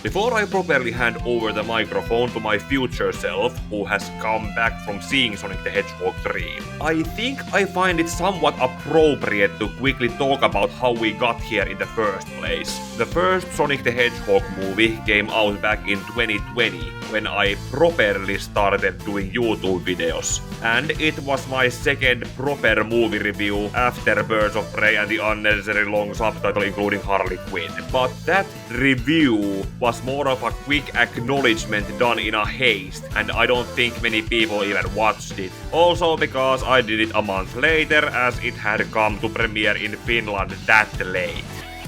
Before I properly hand over the microphone to my future self, who has come back from seeing Sonic the Hedgehog 3, I think I find it somewhat appropriate to quickly talk about how we got here in the first place. The first Sonic the Hedgehog movie came out back in 2020, when I properly started doing YouTube videos. And it was my second proper movie review after Birds of Prey and the unnecessary long subtitle including Harley Quinn. But that review was more of a quick acknowledgement done in a haste, and I don't think many people even watched it. Also because I did it a month later, as it had come to premiere in Finland that late.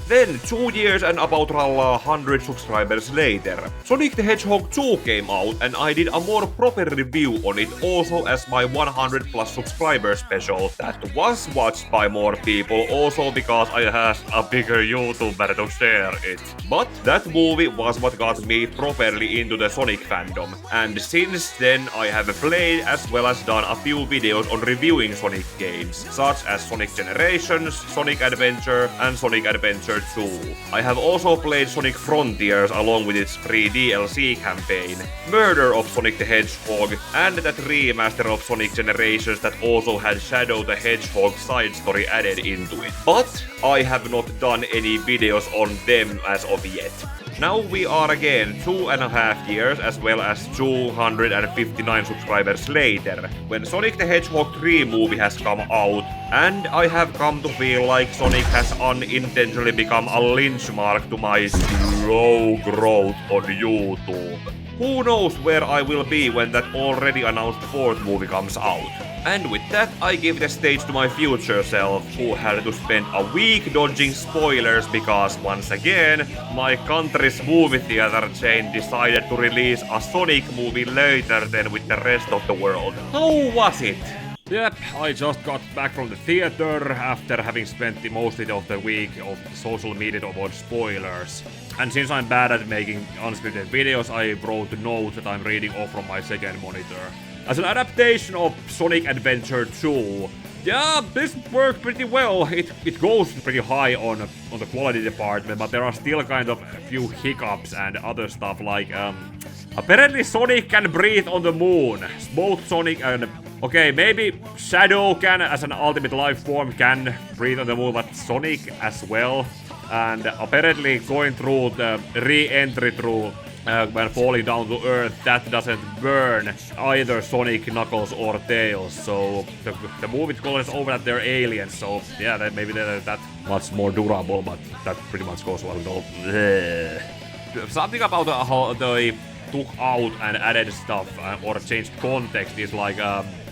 Then, 2 years and about 100 subscribers later, Sonic the Hedgehog 2 came out and I did a more proper review on it also as my 100 plus subscriber special that was watched by more people also because I had a bigger YouTuber to share it. But that movie was what got me properly into the Sonic fandom, and since then I have played as well as done a few videos on reviewing Sonic games, such as Sonic Generations, Sonic Adventure and Sonic Adventure 2. I have also played Sonic Frontiers along with its free DLC campaign, Murder of Sonic the Hedgehog, and that remaster of Sonic Generations that also had Shadow the Hedgehog side story added into it. But I have not done any videos on them as of yet. Now we are again 2.5 years as well as 259 subscribers later, when Sonic the Hedgehog 3 movie has come out, and I have come to feel like Sonic has unintentionally become a lynch mark to my slow growth on YouTube. Who knows where I will be when that already announced fourth movie comes out. And with that, I give the stage to my future self, who had to spend a week dodging spoilers because, once again, my country's movie theater chain decided to release a Sonic movie later than with the rest of the world. How was it? Yep, I just got back from the theater after having spent the most of the week of social media to avoid spoilers. And since I'm bad at making unscripted videos, I wrote notes that I'm reading off from my second monitor. As an adaptation of Sonic Adventure 2, yeah, this worked pretty well. It goes pretty high on the quality department, but there are still kind of a few hiccups and other stuff like, apparently Sonic can breathe on the moon. Both Sonic and... Okay, maybe Shadow can, as an ultimate life form, can breathe on the moon, but Sonic as well. And apparently going through the re-entry through when falling down to Earth, that doesn't burn either Sonic, Knuckles, or Tails. So the movie colors over that they're aliens. So yeah, maybe they're that much more durable, but that pretty much goes well with all. Something about how they took out and added stuff or changed context is like,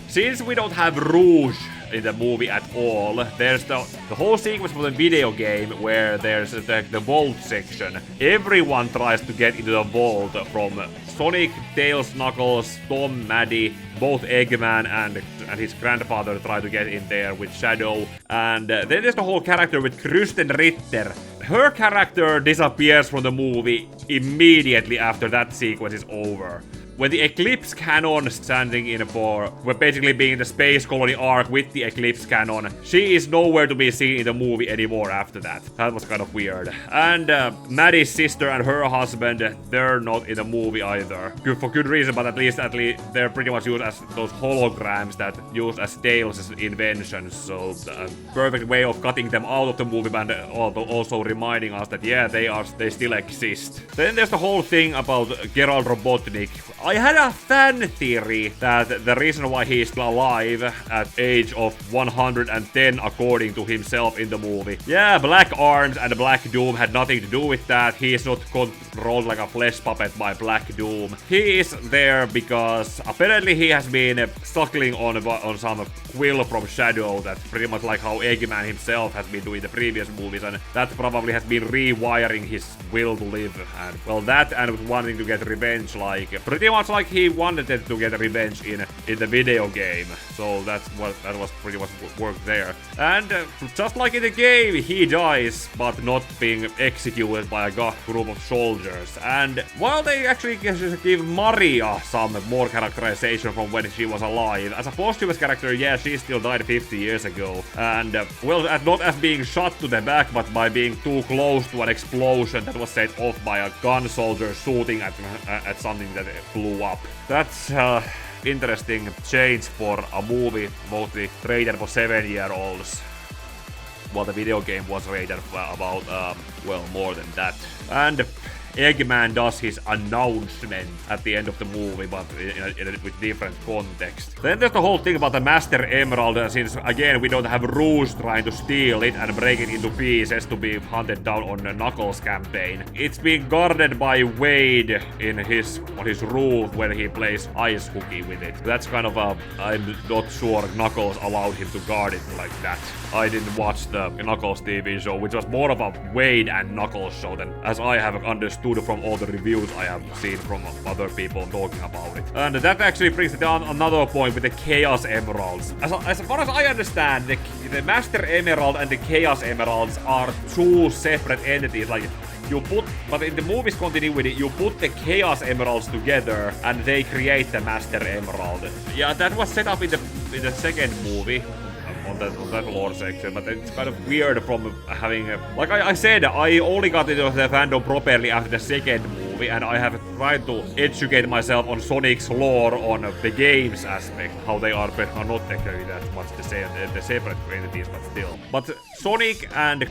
since we don't have Rouge in the movie at all, there's the whole sequence from the video game where there's the vault section. Everyone tries to get into the vault, from Sonic, Tails, Knuckles, Tom, Maddie, both Eggman and his grandfather try to get in there with Shadow. And then there's the whole character with Kristen Ritter. Her character disappears from the movie immediately after that sequence is over. When the Eclipse Cannon standing in for, we're basically being the space colony arc with the Eclipse Cannon, she is nowhere to be seen in the movie anymore after that. That was kind of weird. And Maddie's sister and her husband, they're not in the movie either. For good reason, but at least they're pretty much used as those holograms that used as Tails' inventions. So perfect way of cutting them out of the movie, but also reminding us that yeah, they still exist. Then there's the whole thing about Gerald Robotnik. I had a fan theory that the reason why he is still alive at age of 110 according to himself in the movie. Yeah, Black Arms and Black Doom had nothing to do with that. He is not controlled like a flesh puppet by Black Doom. He is there because apparently he has been suckling on some quill from Shadow. That's pretty much like how Eggman himself has been doing the previous movies, and that probably has been rewiring his will to live. And well, that and wanting to get revenge, like pretty much much like he wanted them to get revenge in the video game. So that was pretty much worked there. And just like in the game, he dies, but not being executed by a group of soldiers. And while they actually give Maria some more characterization from when she was alive, as a posthumous character, yeah, she still died 50 years ago. And well, not as being shot to the back, but by being too close to an explosion that was set off by a gun soldier shooting at something that blew up. That's interesting change for a movie mostly rated for 7-year-olds. While the video game was rated about, well, more than that. And Eggman does his announcement at the end of the movie, but with different context. Then there's the whole thing about the Master Emerald, since again we don't have Rouge trying to steal it and break it into pieces to be hunted down on the Knuckles campaign. It's being guarded by Wade on his roof when he plays ice hockey with it. That's kind of I'm not sure Knuckles allowed him to guard it like that. I didn't watch the Knuckles TV show, which was more of a Wade and Knuckles show than as I have understood from all the reviews I have seen from other people talking about it. And that actually brings down another point with the Chaos Emeralds. As far as I understand, the Master Emerald and the Chaos Emeralds are two separate entities. Like, but in the movie's continuity, you put the Chaos Emeralds together and they create the Master Emerald. Yeah, that was set up in the second movie. On that lore section, but it's kind of weird from having like I said, I only got into the fandom properly after the second movie, and I have tried to educate myself on Sonic's lore on the games aspect, how they are not technically that much the same, the separate entities, but still. But Sonic and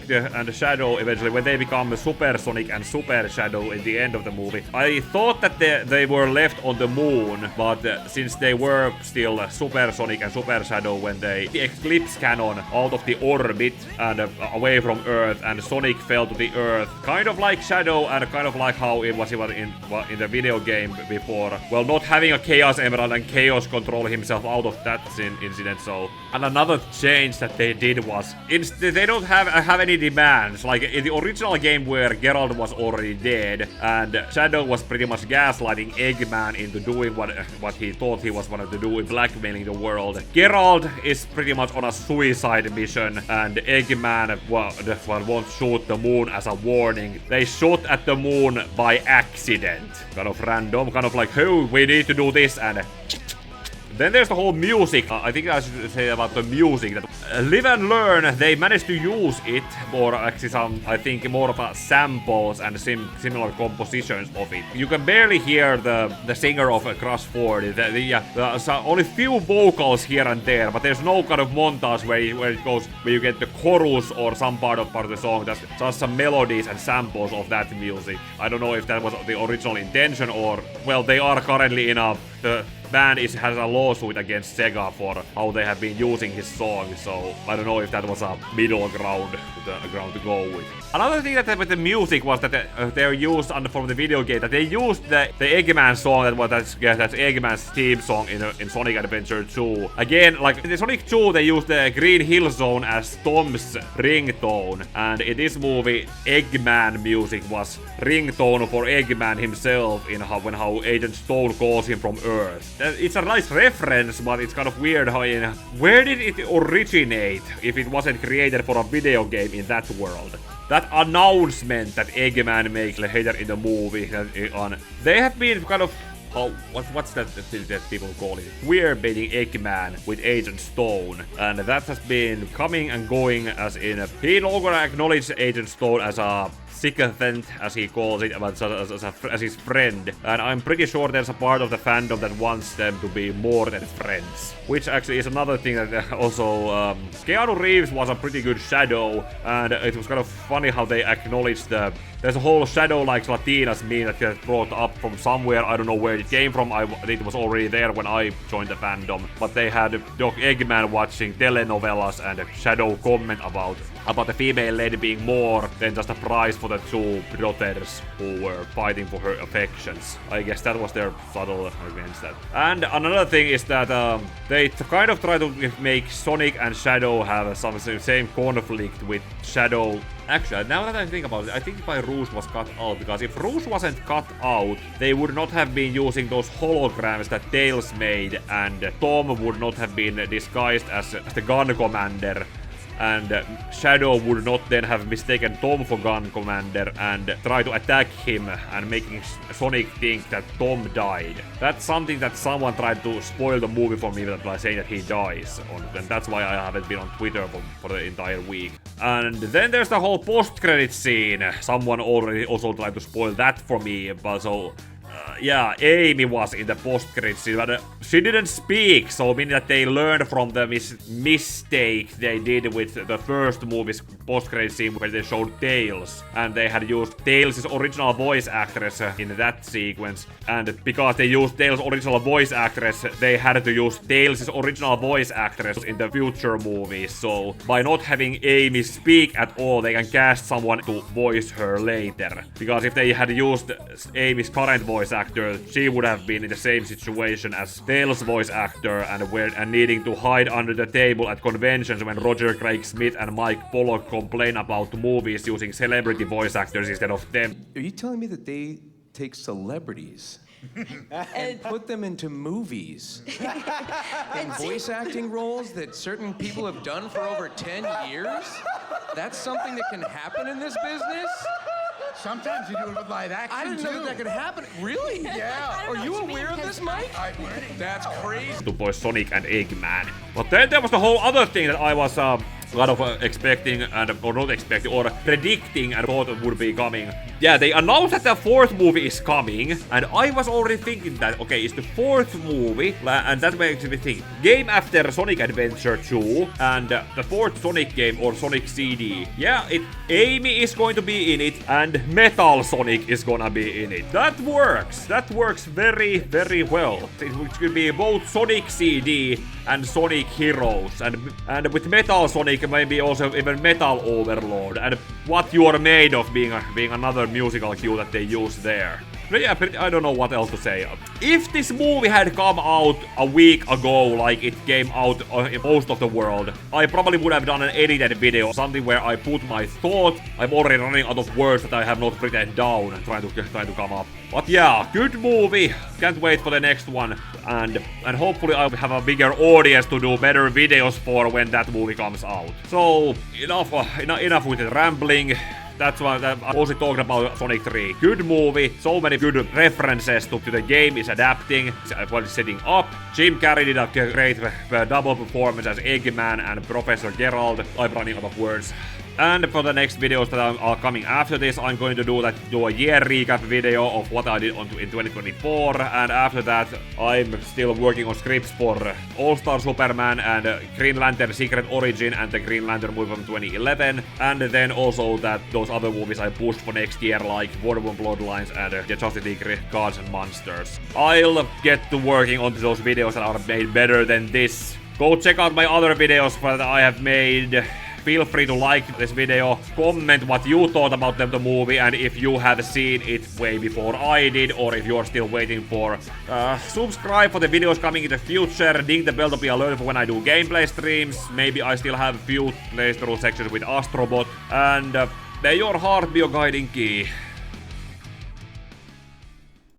Shadow eventually, when they become Super Sonic and Super Shadow in the end of the movie, I thought that they were left on the moon, but since they were still Super Sonic and Super Shadow when they eclipsed cannon out of the orbit and away from Earth, and Sonic fell to the Earth, kind of like Shadow and kind of like how it was in the video game before. Well, not having a Chaos Emerald and Chaos control himself out of that incident. So, and another change that they did was they don't have any demands. Like in the original game where Geralt was already dead and Shadow was pretty much gaslighting Eggman into doing what he thought he was wanted to do, blackmailing the world. Geralt is pretty much on a suicide mission, and Eggman won't shoot the moon as a warning. They shot at the moon by accident. Kind of random, kind of like, oh, we need to do this, and then there's the whole music. I think I should say about the music that Live and Learn, they managed to use it for actually some, I think, more of a samples and similar compositions of it. You can barely hear the singer of Crush 40. Only few vocals here and there, but there's no kind of montage where you get the chorus or some part of the song. That's just some melodies and samples of that music. I don't know if that was the original intention or, well, they are currently in the band has a lawsuit against Sega for how they have been using his song, so I don't know if that was a middle ground to go with. Another thing that with the music was that they used from the video game, that they used the Eggman song that's Eggman's theme song in Sonic Adventure 2. Again, like in Sonic 2, they used the Green Hill Zone as Tom's ringtone, and in this movie, Eggman music was ringtone for Eggman himself in how Agent Stone calls him from Earth. It's a nice reference, but it's kind of weird how where did it originate if it wasn't created for a video game in that world? That announcement that Eggman makes later in the movie, they have been kind of, what's that thing that people call it? Weird baiting Eggman with Agent Stone, and that has been coming and going, as in he no longer acknowledged Agent Stone as a sycophant, as he calls it, but as his friend. And I'm pretty sure there's a part of the fandom that wants them to be more than friends. Which actually is another thing that also, Keanu Reeves was a pretty good Shadow, and it was kind of funny how they acknowledged there's a whole Shadow-like Latinas meme that gets brought up from somewhere. I don't know where it came from. It was already there when I joined the fandom. But they had Doc Eggman watching telenovelas and Shadow comment about the female lady being more than just a prize for for the two daughters who were fighting for her affections. I guess that was their subtle against that. And another thing is that they kind of try to make Sonic and Shadow have some same conflict with Shadow. Actually, now that I think about it, I think why Rouge was cut out, because if Rouge wasn't cut out, they would not have been using those holograms that Tails made, and Tom would not have been disguised as the gun commander, and Shadow would not then have mistaken Tom for gun commander and try to attack him and making Sonic think that Tom died. That's something that someone tried to spoil the movie for me by saying that he dies, and that's why I haven't been on Twitter for the entire week. And then there's the whole post-credit scene. Someone already also tried to spoil that for me, but so... yeah, Amy was in the post-credit scene, but she didn't speak, so meaning that they learned from the mistake they did with the first movie's post-credit scene where they showed Tails, and they had used Tails' original voice actress in that sequence, and because they used Tails' original voice actress, they had to use Tails' original voice actress in the future movies, so by not having Amy speak at all, they can cast someone to voice her later, because if they had used Amy's current voice actor, she would have been in the same situation as Tails' voice actor and needing to hide under the table at conventions when Roger Craig Smith and Mike Pollock complain about movies using celebrity voice actors instead of them. Are you telling me that they take celebrities and put them into movies in voice acting roles that certain people have done for over 10 years? That's something that can happen in this business? Sometimes you do it with live action, I didn't know that could happen. Really? Yeah. Are you aware of this, Mike? That's crazy. To voice Sonic and Eggman. But then there was the whole other thing that I was kind of expecting or not expecting or predicting and thought it would be coming. Yeah, they announced that the fourth movie is coming, and I was already thinking that, okay, it's the fourth movie, and that makes me think. Game after Sonic Adventure 2, and the fourth Sonic game, or Sonic CD. Yeah, Amy is going to be in it, and Metal Sonic is gonna be in it. That works! That works very, very well. It could be both Sonic CD and Sonic Heroes, and with Metal Sonic, maybe also even Metal Overlord, and What You Are Made Of being another musical cue that they use there. But yeah, I don't know what else to say. If this movie had come out a week ago, like it came out in most of the world, I probably would have done an edited video, something where I put my thought. I'm already running out of words that I have not written down and trying to come up. But yeah, good movie. Can't wait for the next one, and hopefully I'll have a bigger audience to do better videos for when that movie comes out. So enough with the rambling. That's why I'm also talking about Sonic 3. Good movie, so many good references to the game is adapting, while it's setting up. Jim Carrey did a great double performance as Eggman and Professor Gerald. I'm running out of words. And for the next videos that are coming after this, I'm going to do a year recap video of what I did in 2024, and after that, I'm still working on scripts for All-Star Superman and Green Lantern Secret Origin and the Green Lantern movie from 2011, and then also those other movies I pushed for next year, like Wonder Woman Bloodlines and the Justice League Gods and Monsters. I'll get to working on those videos that are made better than this. Go check out my other videos that I have made. Feel free to like this video, comment what you thought about the movie, and if you have seen it way before I did, or if you're still waiting for. Subscribe for the videos coming in the future, ding the bell to be alerted for when I do gameplay streams. Maybe I still have a few playthrough sections with Astrobot, and may your heart be your guiding key.